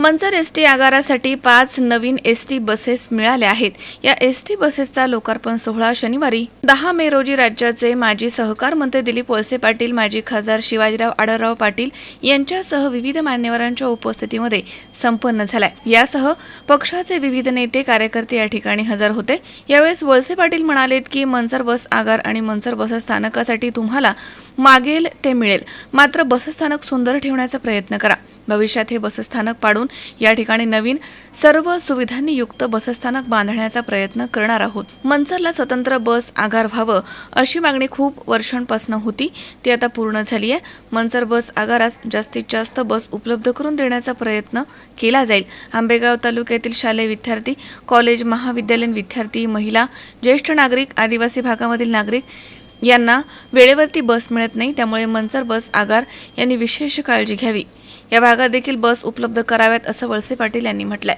Manchar ST आगारासाठी 5 नवीन ST buses मिळाल्या आहेत। या एसटी बसेसचा लोकार्पण सोहळा शनिवारी 10 मे रोजी राज्याचे माजी सहकार मंत्री दिलीप वळसे पाटील, माजी खासदार शिवाजीराव आढळराव पाटील यांच्यासह विविध मान्यवरांच्या उपस्थितीमध्ये संपन्न झालाय। यासह पक्षाचे विविध नेते कार्यकर्ते या ठिकाणी हजर होते। यावेळेस वळसे पाटील म्हणालेत की मंचर बस आगार आणि मंचर बस स्थानकासाठी तुम्हाला मागेल ते मिळेल, मात्र बसस्थानक सुंदर ठेवण्याचा प्रयत्न करा। भविष्यात हे बसस्थानक पाडून या ठिकाणी नवीन सर्व सुविधांनी युक्त बसस्थानक बांधण्याचा प्रयत्न करणार आहोत। मंचरला स्वतंत्र बस आगार व्हावं अशी मागणी खूप वर्षांपासून होती, ती आता पूर्ण झाली आहे। मंचर बस आगारास जास्तीत जास्त बस उपलब्ध करून देण्याचा प्रयत्न केला जाईल। आंबेगाव तालुक्यातील शालेय विद्यार्थी, कॉलेज महाविद्यालयीन विद्यार्थी, महिला, ज्येष्ठ नागरिक, आदिवासी भागामधील नागरिक यांना वेळेवरती बस मिळत नाही, त्यामुळे मंचर बस आगार यांनी विशेष काळजी घ्यावी। या भागात देखील बस उपलब्ध कराव्यात असं वळसे पाटील यांनी म्हटलंय।